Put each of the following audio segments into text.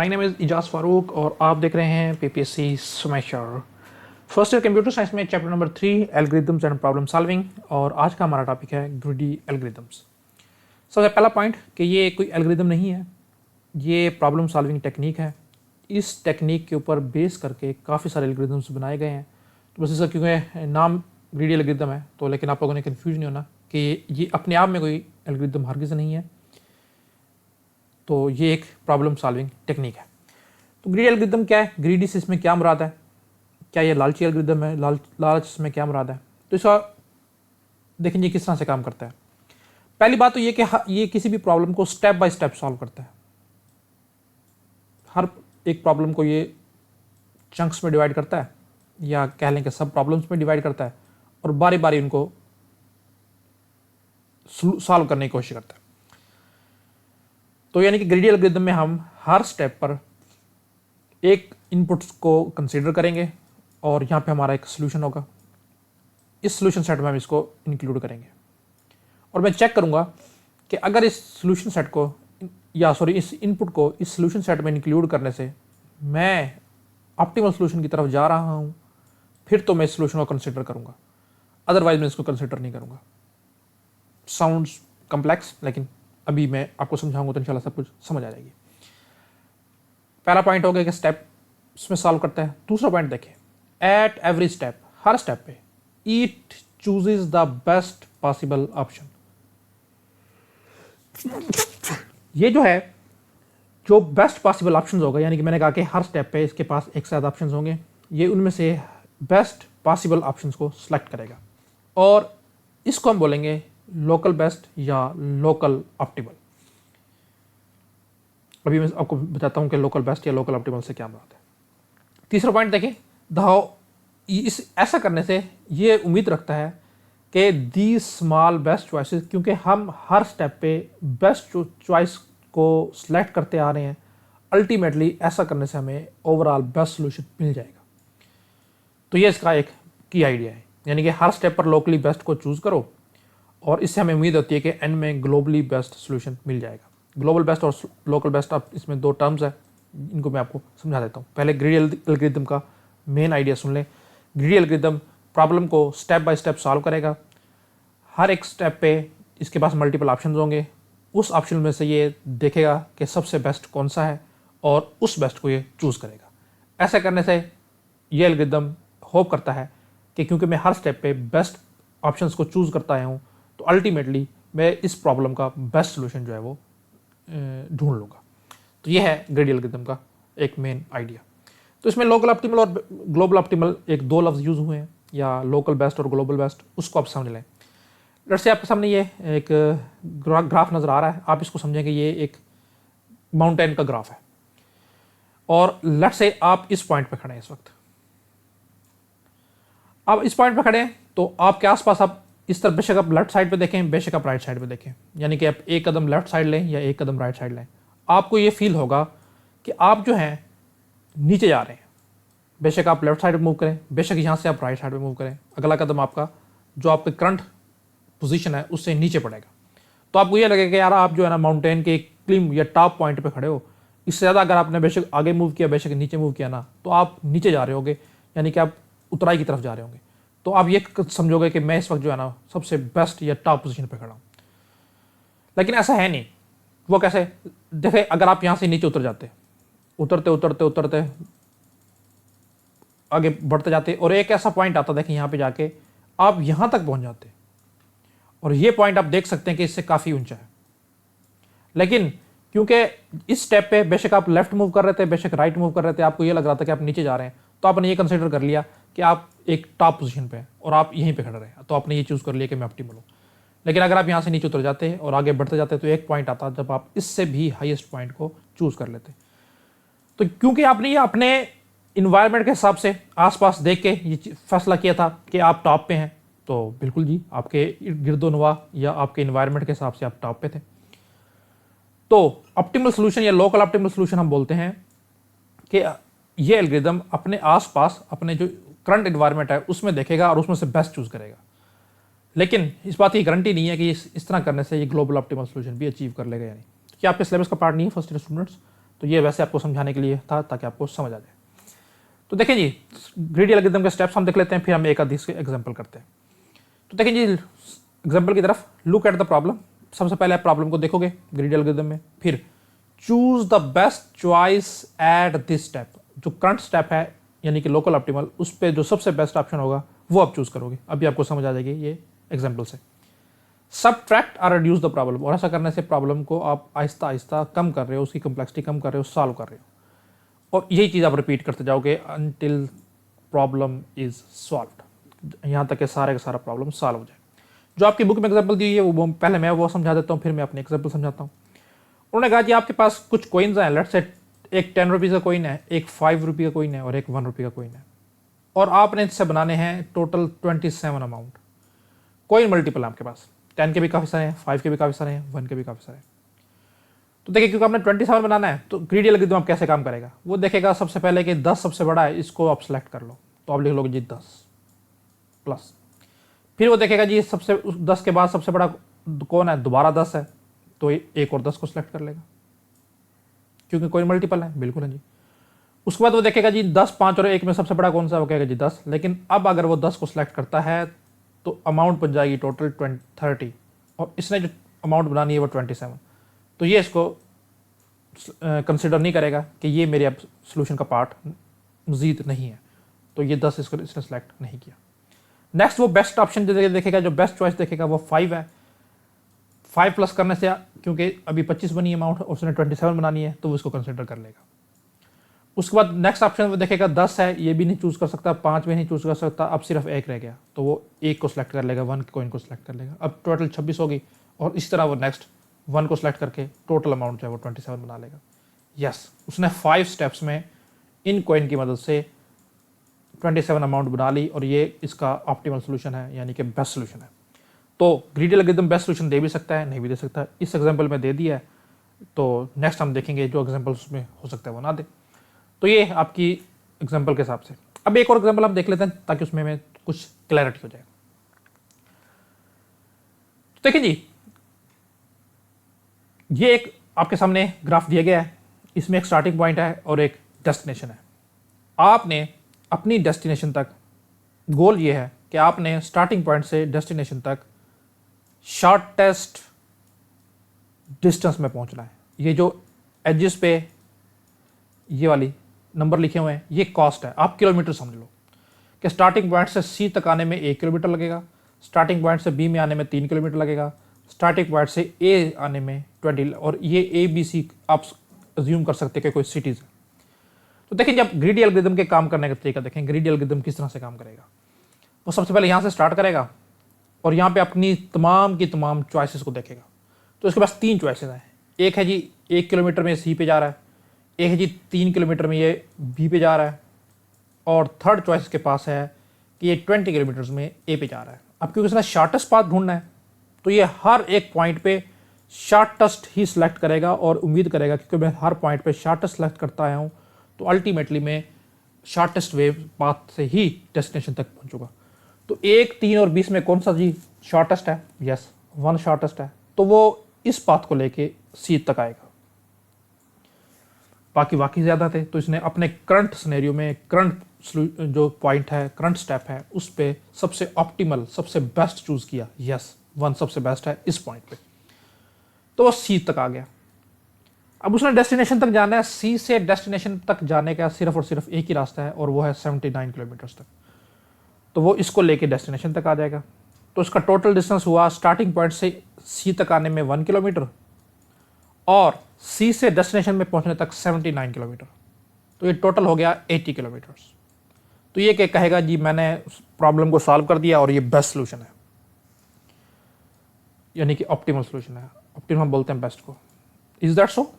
My name is Ijaz Farooq और आप देख रहे हैं PPSC smasher. First year computer science में chapter number 3 algorithms and problem solving और आज का हमारा टॉपिक है ग्रीडी एल्गोरिथम्स। सबसे पहला पॉइंट कि ये कोई एल्गोरिथम नहीं है, ये प्रॉब्लम सॉल्विंग टेक्निक है। इस टेक्निक के ऊपर बेस करके काफ़ी सारे एल्गोरिथम्स बनाए गए हैं। तो बस इसका क्योंकि नाम ग्रीडी एल्गोरिथम है तो लेकिन आप लोगों ने कन्फ्यूज नहीं होना कि ये अपने आप में कोई एल्गोरिथम हरगिज़ नहीं है, तो ये एक प्रॉब्लम सॉल्विंग टेक्निक है। तो ग्रीडी एल्गोरिथम क्या है, ग्रीडी से इसमें क्या मुराद है, क्या ये लालची एल्गोरिथम है, लालच इसमें क्या मुराद है। तो इसका देखेंगे किस तरह से काम करता है। पहली बात तो ये कि ये किसी भी प्रॉब्लम को स्टेप बाय स्टेप सॉल्व करता है। हर एक प्रॉब्लम को ये चंक्स में डिवाइड करता है या कह लें कि सब प्रॉब्लम्स में डिवाइड करता है और बारी बारी उनको सॉल्व करने की कोशिश करता है। तो यानी कि ग्रीडी एल्गोरिथम में हम हर स्टेप पर एक इनपुट्स को कंसीडर करेंगे और यहाँ पे हमारा एक सोल्यूशन होगा। इस सोल्यूशन सेट में हम इसको इंक्लूड करेंगे और मैं चेक करूँगा कि अगर इस सोल्यूशन सेट को इस इनपुट को इस सोल्यूशन सेट में इंक्लूड करने से मैं ऑप्टिमल सोल्यूशन की तरफ जा रहा हूँ, फिर तो मैं इस सोल्यूशन को कंसिडर करूँगा, अदरवाइज मैं इसको कंसिडर नहीं करूँगा। साउंड्स कॉम्प्लेक्स, लेकिन अभी मैं आपको समझाऊंगा तो इंशाल्लाह सब कुछ समझ आ जाएगी। पहला पॉइंट हो गया कि स्टेप इसमें सॉल्व करता है। दूसरा पॉइंट देखें, एट एवरी स्टेप, हर स्टेप पे it chooses the best possible option. ये जो है जो बेस्ट पॉसिबल ऑप्शन होगा, यानी कि मैंने कहा कि हर स्टेप पे इसके पास एक से ज़्यादा ऑप्शन होंगे, ये उनमें से बेस्ट पॉसिबल ऑप्शंस को सिलेक्ट करेगा और इसको हम बोलेंगे लोकल बेस्ट या लोकल ऑप्टिमल। अभी मैं आपको बताता हूं कि लोकल बेस्ट या लोकल ऑप्टिमल से क्या बात है। तीसरा पॉइंट देखें, इस ऐसा करने से ये उम्मीद रखता है कि दी स्मॉल बेस्ट चॉइसेस, क्योंकि हम हर स्टेप पे बेस्ट चॉइस को सिलेक्ट करते आ रहे हैं, अल्टीमेटली ऐसा करने से हमें ओवरऑल बेस्ट सोल्यूशन मिल जाएगा। तो ये इसका एक की आइडिया है, यानी कि हर स्टेप पर लोकली बेस्ट को चूज करो और इससे हमें उम्मीद होती है कि एंड में ग्लोबली बेस्ट सोल्यूशन मिल जाएगा। ग्लोबल बेस्ट और लोकल बेस्ट, अब इसमें दो टर्म्स है, इनको मैं आपको समझा देता हूँ। पहले ग्रीडी एल्गोरिथम का मेन आइडिया सुन लें। ग्रीडी एल्गोरिथम प्रॉब्लम को स्टेप बाय स्टेप सॉल्व करेगा। हर एक स्टेप पे इसके पास मल्टीपल ऑप्शन होंगे, उस ऑप्शन में से ये देखेगा कि सबसे बेस्ट कौन सा है और उस बेस्ट को ये चूज़ करेगा। ऐसा करने से ये एल्गोरिथम होप करता है कि क्योंकि मैं हर स्टेप पे बेस्ट ऑप्शंस को चूज़ करता आया हूँ, तो अल्टीमेटली मैं इस प्रॉब्लम का बेस्ट सोल्यूशन जो है वो ढूंढ लूँगा। तो ये है ग्रीडी एल्गोरिथम का एक मेन आइडिया। तो इसमें लोकल ऑप्टिमल और ग्लोबल ऑप्टिमल एक दो लफ्ज़ यूज़ हुए हैं, या लोकल बेस्ट और ग्लोबल बेस्ट, उसको आप समझ लें। लेट्स से आपके सामने ये एक ग्राफ नज़र आ रहा है, आप इसको समझेंगे ये एक माउंटेन का ग्राफ है और लेट्स से आप इस पॉइंट पे खड़े हैं। इस वक्त आप इस पॉइंट पे खड़े हैं तो आपके आसपास आप इस तरफ बेशक आप लेफ्ट साइड पे देखें, बेशक आप राइट साइड पे देखें, यानी कि आप एक कदम लेफ्ट साइड लें या एक कदम राइट साइड लें, आपको ये फील होगा कि आप जो हैं नीचे जा रहे हैं। बेशक आप लेफ्ट साइड पे मूव करें, बेशक यहाँ से आप राइट साइड पे मूव करें, अगला कदम आपका जो आपके करंट पोजीशन है उससे नीचे पड़ेगा। तो आपको ये लगेगा कि यार आप जो है ना माउंटेन के क्लिम या टॉप पॉइंट पे खड़े हो। इससे ज़्यादा अगर आपने बेशक आगे मूव किया, बेशक नीचे मूव किया ना, तो आप नीचे जा रहे होगे, यानी कि आप उतराई की तरफ जा रहे होंगे। तो आप ये समझोगे कि मैं इस वक्त जो है ना सबसे बेस्ट या टॉप पोजीशन पे खड़ा हूँ, लेकिन ऐसा है नहीं। वो कैसे देखें, अगर आप यहाँ से नीचे उतर जाते, उतरते उतरते उतरते आगे बढ़ते जाते और एक ऐसा पॉइंट आता, देखें यहाँ पे जाके आप यहाँ तक पहुँच जाते और ये पॉइंट आप देख सकते हैं कि इससे काफ़ी ऊंचा है, लेकिन क्योंकि इस स्टेप पे बेशक आप लेफ्ट मूव कर रहे थे, बेशक राइट मूव कर रहे थे, आपको ये लग रहा था कि आप नीचे जा रहे हैं, तो आपने ये कंसिडर कर लिया कि आप एक टॉप पोजीशन पे हैं और आप यहीं पे खड़े रहे, तो आपने ये चूज़ कर लिया कि मैं ऑप्टिमल हूँ। लेकिन अगर आप यहाँ से नीचे उतर जाते और आगे बढ़ते जाते तो एक पॉइंट आता जब आप इससे भी हाईएस्ट पॉइंट को चूज़ कर लेते। तो क्योंकि आपने ये अपने इन्वायरमेंट के हिसाब से आसपास देख के ये फैसला किया था कि आप टॉप पे हैं, तो बिल्कुल जी आपके गिरदोनवा या आपके इन्वायरमेंट के हिसाब से आप टॉप पे थे। तो ऑप्टिमल सोल्यूशन या लोकल ऑप्टिमल सोल्यूशन हम बोलते हैं कि ये एल्गोरिथम अपने आसपास अपने जो करंट एनवायरनमेंट है उसमें देखेगा और उसमें से बेस्ट चूज करेगा। लेकिन इस बात की गारंटी नहीं है कि इस तरह करने से ये ग्लोबल ऑप्टिमल सोल्यूशन भी अचीव कर लेगा या नहीं। क्या आपके सिलेबस का पार्ट नहीं है फर्स्ट ईयर स्टूडेंट्स? तो ये वैसे आपको समझाने के लिए था ताकि आपको समझ आ जाए। तो देखें जी, ग्रीडी एल्गोरिथम के स्टेप्स हम देख लेते हैं, फिर हम एक आधी इसके एग्जाम्पल करते हैं। तो देखें जी, एग्जाम्पल की तरफ लुक एट द प्रॉब्लम। सबसे पहले आप प्रॉब्लम को देखोगे ग्रीडी एल्गोरिथम में, फिर choose the best choice at this step. जो करंट स्टेप है यानी कि लोकल ऑप्टिमल, उस पर जो सबसे बेस्ट ऑप्शन होगा वो आप चूज करोगे। अभी आपको समझ आ जाएगी ये एग्जाम्पल से। सबट्रैक्ट और रिड्यूस द प्रॉब्लम, और ऐसा करने से प्रॉब्लम को आप आहिस्ता आहिस्ता कम कर रहे हो, उसकी कम्प्लेक्सिटी कम कर रहे हो, सॉल्व कर रहे हो, और यही चीज़ आप रिपीट करते जाओगे अनटिल प्रॉब्लम इज सॉल्व्ड, यहाँ तक कि सारे का सारा प्रॉब्लम सॉल्व हो जाए। जो आपकी बुक में एग्जाम्पल दी है वो पहले मैं वो समझा देता हूँ, फिर मैं अपने एग्जाम्पल समझाता हूँ। उन्होंने कहा जी आपके पास कुछ कोइंस हैं, लेट्स से एक 10 रुपीज़ का कोइन है, एक 5 रुपये का कोइन है और एक 1 रुपये का कोइन है, और आपने इससे बनाने हैं टोटल 27 अमाउंट। कोइन मल्टीपल है आपके पास, 10 के भी काफ़ी सारे हैं, 5 के भी काफ़ी सारे हैं, 1 के भी काफ़ी सारे हैं। तो देखिए क्योंकि आपने 27 बनाना है तो ग्रीडी एल्गोरिथम आप कैसे काम करेगा, वो देखेगा सबसे पहले कि 10 सबसे बड़ा है, इसको आप सेलेक्ट कर लो, तो आप लिख लोगे जी 10 प्लस। फिर वो देखेगा जी सबसे 10 के बाद सबसे बड़ा कौन है, दोबारा 10 है, तो एक और 10 को सिलेक्ट कर लेगा क्योंकि कोई मल्टीपल है, बिल्कुल है जी। उसके बाद वो देखेगा जी 10, 5 और 1 में सबसे बड़ा कौन सा है, वो कहेगा जी 10। लेकिन अब अगर वो 10 को सिलेक्ट करता है तो अमाउंट बन जाएगी टोटल 30, और इसने जो अमाउंट बनानी है वो 27। तो ये इसको कंसिडर नहीं करेगा कि ये मेरे अब सोल्यूशन का पार्ट मजीद नहीं है, तो ये 10 इसको इसने सेलेक्ट नहीं किया। नेक्स्ट वो बेस्ट ऑप्शन देखेगा, जो बेस्ट चॉइस देखेगा वो 5 है। 5 प्लस करने से, क्योंकि अभी 25 बनी अमाउंट और उसने 27 बनानी है, तो वो इसको कंसिडर कर लेगा। उसके बाद नेक्स्ट ऑप्शन वो देखेगा 10 है, ये भी नहीं चूज कर सकता, 5 भी नहीं चूज कर सकता, अब सिर्फ 1 रह गया, तो वो 1 को सिलेक्ट कर लेगा, 1 कोइन को सिलेक्ट कर लेगा। अब टोटल 26 होगी, और इस तरह वो नेक्स्ट 1 को सिलेक्ट करके टोटल अमाउंट जो है वो 27 बना लेगा। यस, उसने 5 स्टेप्स में इन कोइन की मदद से 27 अमाउंट बना ली, और ये इसका ऑप्टिमल सोल्यूशन है, यानी कि बेस्ट सोल्यूशन है। तो ग्रीडी एल्गोरिथम बेस्ट सोल्यूशन दे भी सकता है, नहीं भी दे सकता है। इस एग्जांपल में दे दिया है, तो नेक्स्ट हम देखेंगे जो एग्जांपल उसमें हो सकता है वो ना दे। तो ये आपकी एग्जांपल के हिसाब से। अब एक और एग्जांपल हम देख लेते हैं ताकि उसमें हमें कुछ क्लैरिटी हो जाए। तो देखिए जी, ये एक आपके सामने ग्राफ दिया गया है, इसमें एक स्टार्टिंग पॉइंट है और एक डेस्टिनेशन है। आपने अपनी डेस्टिनेशन तक, गोल ये है कि आपने स्टार्टिंग पॉइंट से डेस्टिनेशन तक शॉर्टेस्ट डिस्टेंस में पहुंचना है। ये जो एजेस पे ये वाली नंबर लिखे हुए हैं ये कॉस्ट है, आप किलोमीटर समझ लो कि स्टार्टिंग पॉइंट से सी तक आने में 1 किलोमीटर लगेगा, स्टार्टिंग पॉइंट से बी में आने में 3 किलोमीटर लगेगा, स्टार्टिंग पॉइंट से ए आने में 20, और ये ए बी सी आप अज्यूम कर सकते हैं कि कोई सिटीज़ है। तो देखिए जब ग्रीडी एल्गोरिथम के काम करने का तरीका देखें, ग्रीडी एल्गोरिथम किस तरह से काम करेगा। वो सबसे पहले यहाँ से स्टार्ट करेगा और यहाँ पे अपनी तमाम की तमाम चॉइसेस को देखेगा। तो इसके पास 3 चॉइसेस हैं। एक है जी 1 किलोमीटर में सी पे जा रहा है, एक है जी 3 किलोमीटर में ये बी पे जा रहा है, और थर्ड चॉइस के पास है कि ये 20 किलोमीटर्स में ए पे जा रहा है। अब क्योंकि इसने शॉर्टेस्ट पाथ ढूंढना है तो ये हर एक पॉइंट पे शॉर्टेस्ट ही सिलेक्ट करेगा, और उम्मीद करेगा क्योंकि मैं हर पॉइंट पे शॉर्टेस्ट सेलेक्ट करता आया हूँ तो अल्टीमेटली मैं शॉर्टेस्ट वे पाथ से ही डेस्टिनेशन तक पहुँचूंगा। तो 1, 3 और 20 में कौन सा जी शॉर्टेस्ट है? यस, 1 शॉर्टेस्ट है, तो वो इस पाथ को लेके सी तक आएगा। बाकी ज़्यादा थे, तो इसने अपने करंट सिनेरियो में करंट जो पॉइंट है, करंट स्टेप है, उस पर सबसे ऑप्टिमल, सबसे बेस्ट चूज़ किया। यस, 1 सबसे बेस्ट है इस पॉइंट पे, तो वो सी तक आ गया। अब उसने डेस्टिनेशन तक जाना है, सी से डेस्टिनेशन तक जाने का सिर्फ और सिर्फ एक ही रास्ता है, और वो है 79 किलोमीटर्स तक। तो वो इसको लेके डेस्टिनेशन तक आ जाएगा। तो इसका टोटल डिस्टेंस हुआ स्टार्टिंग पॉइंट से सी तक आने में 1 किलोमीटर, और सी से डेस्टिनेशन में पहुंचने तक 79 किलोमीटर। तो ये टोटल हो गया 80 किलोमीटर्स। तो ये क्या कहेगा जी मैंने प्रॉब्लम को सॉल्व कर दिया और ये बेस्ट सोल्यूशन है, यानी कि ऑप्टिमल सोल्यूशन है। ऑप्टिमल बोलते हैं बेस्ट को। Is that so?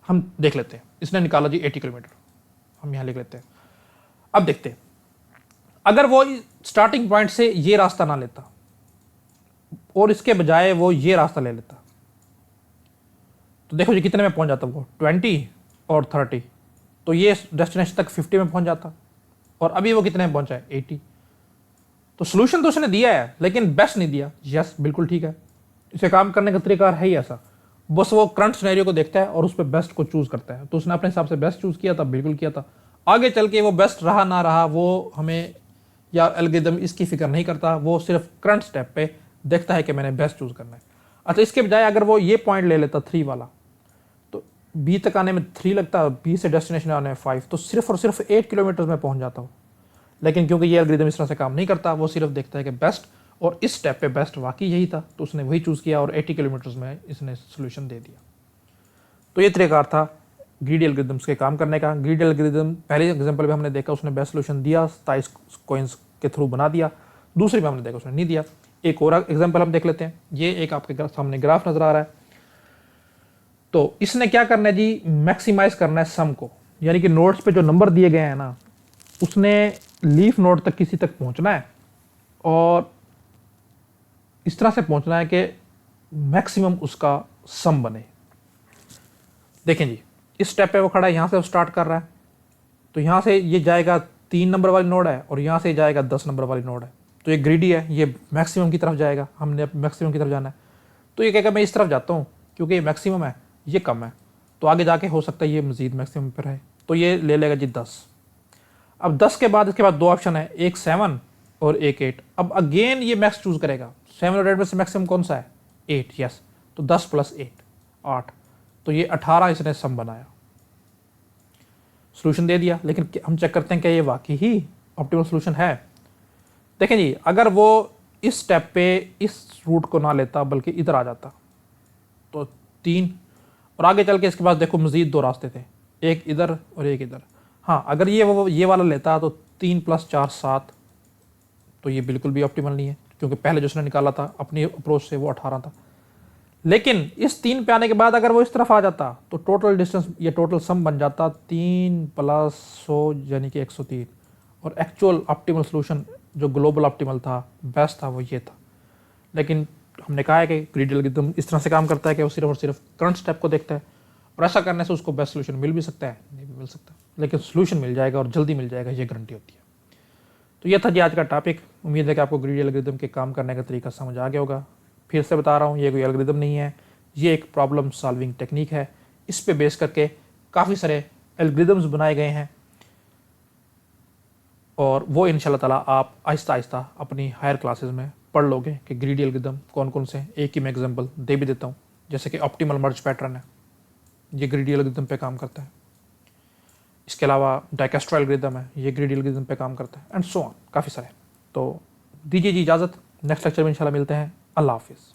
हम देख लेते हैं। इसने निकाला जी 80 किलोमीटर, हम यहां लिख लेते हैं। अब देखते हैं अगर वो स्टार्टिंग पॉइंट से ये रास्ता ना लेता और इसके बजाय वो ये रास्ता ले लेता, तो देखो जी कितने में पहुंच जाता वो, 20 और 30। तो ये डेस्टिनेशन तक 50 में पहुंच जाता, और अभी वो कितने में पहुंचा है, 80। तो सोल्यूशन तो उसने दिया है लेकिन बेस्ट नहीं दिया। यस, बिल्कुल ठीक है, इसे काम करने का तरीका है ही ऐसा। बस वो करंट सिनेरियो को देखता है और उस पर बेस्ट को चूज करता है। तो उसने अपने हिसाब से बेस्ट चूज किया था, बिल्कुल किया था। आगे चल के वो बेस्ट रहा ना रहा वो हमें या एल्गोरिदम इसकी फिक्र नहीं करता, वो सिर्फ करंट स्टेप पे देखता है कि मैंने बेस्ट चूज करना है। अच्छा, इसके बजाय अगर वो ये पॉइंट ले लेता 3 वाला, तो बी तक आने में 3 लगता, बी से डेस्टिनेशन आने में 5, तो सिर्फ और सिर्फ 8 किलोमीटर में पहुंच जाता हूँ। लेकिन क्योंकि ये एल्गोरिदम इस तरह से काम नहीं करता, वो सिर्फ देखता है कि बेस्ट, और इस स्टेप पे बेस्ट वाकई यही था, तो उसने वही चूज़ किया और 80 किलोमीटर्स में इसने सोल्यूशन दे दिया। तो ये तरीका था ग्रीडी एल्गोरिदम्स के काम करने का। ग्रीडी एल्गोरिदम पहले एग्जांपल में हमने देखा उसने बेस्ट सोल्यूशन दिया, 27 कॉइन्स के थ्रू बना दिया। दूसरी में हमने देखा उसने नहीं दिया। एक और एग्जांपल हम देख लेते हैं। ये एक आपके सामने ग्राफ नजर आ रहा है। तो इसने क्या करना है जी, मैक्सिमाइज करना है सम को, यानी कि नोड्स पे जो नंबर दिए गए हैं ना, उसने लीफ नोड तक किसी तक पहुंचना है और इस तरह से पहुंचना है कि मैक्सिमम उसका सम बने। देखें जी, इस स्टेप पे वो खड़ा है, यहां से वो स्टार्ट कर रहा है, तो यहां से ये जाएगा 3 नंबर वाली नोड है और यहां से जाएगा 10 नंबर वाली नोड है। तो ये ग्रीडी है, ये मैक्सिमम की तरफ जाएगा, हमने मैक्सिमम की तरफ जाना है। तो ये कहेगा मैं इस तरफ जाता हूँ क्योंकि ये मैक्सिमम है, ये कम है, तो आगे जाके हो सकता है ये मजीद मैक्सिमम पर है, तो ये ले लेगा जी 10। अब 10 के बाद इसके बाद 2 ऑप्शन है, एक 7 और एक 8। अब अगेन ये मैक्स चूज करेगा, 7 और 8 में से मैक्सिमम कौन सा है, 8, यस। तो 10 + 8 8, तो ये 18 इसने सम बनाया, सोल्यूशन दे दिया। लेकिन हम चेक करते हैं कि ये वाकई ही ऑप्टिमल सोल्यूशन है। देखें जी, अगर वो इस स्टेप पे इस रूट को ना लेता बल्कि इधर आ जाता तो 3, और आगे चल के इसके पास देखो मजीद 2 रास्ते थे, एक इधर और एक इधर। हाँ, अगर ये वाला लेता तो 3 + 4 7, तो ये बिल्कुल भी ऑप्टिमल नहीं है, क्योंकि पहले जो उसने निकाला था अपनी अप्रोच से वो 18 था। लेकिन इस 3 पे आने के बाद अगर वो इस तरफ आ जाता तो टोटल डिस्टेंस, ये टोटल सम बन जाता 3 + 100 यानी कि 103। और एक्चुअल ऑप्टिमल सोल्यूशन जो ग्लोबल ऑप्टिमल था, बेस्ट था, वो ये था। लेकिन हमने कहा है कि ग्रीडी एल्गोरिथम इस तरह से काम करता है कि वो सिर्फ और सिर्फ करंट स्टेप को देखता है, और ऐसा करने से उसको बेस्ट सोल्यूशन मिल भी सकता है, नहीं भी मिल सकता, लेकिन सोल्यूशन मिल जाएगा और जल्दी मिल जाएगा, ये गारंटी होती है। तो ये था जी आज का टॉपिक। उम्मीद है कि आपको ग्रीडी एल्गोरिथम के काम करने का तरीका समझ आ गया होगा। फिर से बता रहा हूँ, ये कोई एल्गोरिथम नहीं है, ये एक प्रॉब्लम सॉल्विंग टेक्निक है। इस पे बेस करके काफ़ी सारे एल्गोरिथम्स बनाए गए हैं, और वो इंशाल्लाह ताला आप आहिस्ता आहिस्ता अपनी हायर क्लासेस में पढ़ लोगे कि ग्रीडी एल्गोरिथम कौन कौन से। एक ही मैं एग्जांपल दे भी देता हूँ, जैसे कि ऑप्टिमल मर्ज पैटर्न है, ये ग्रीडी एल्गोरिथम पे काम करता है। इसके अलावा डाइकेस्ट्रो एल्गोरिथम है, ये ग्रीडी एल्गोरिथम पे काम करता है, एंड सो ऑन, काफ़ी सारे। तो दीजिए जी इजाज़त, नेक्स्ट लेक्चर में इंशाल्लाह मिलते हैं। अल्लाह हाफिज़।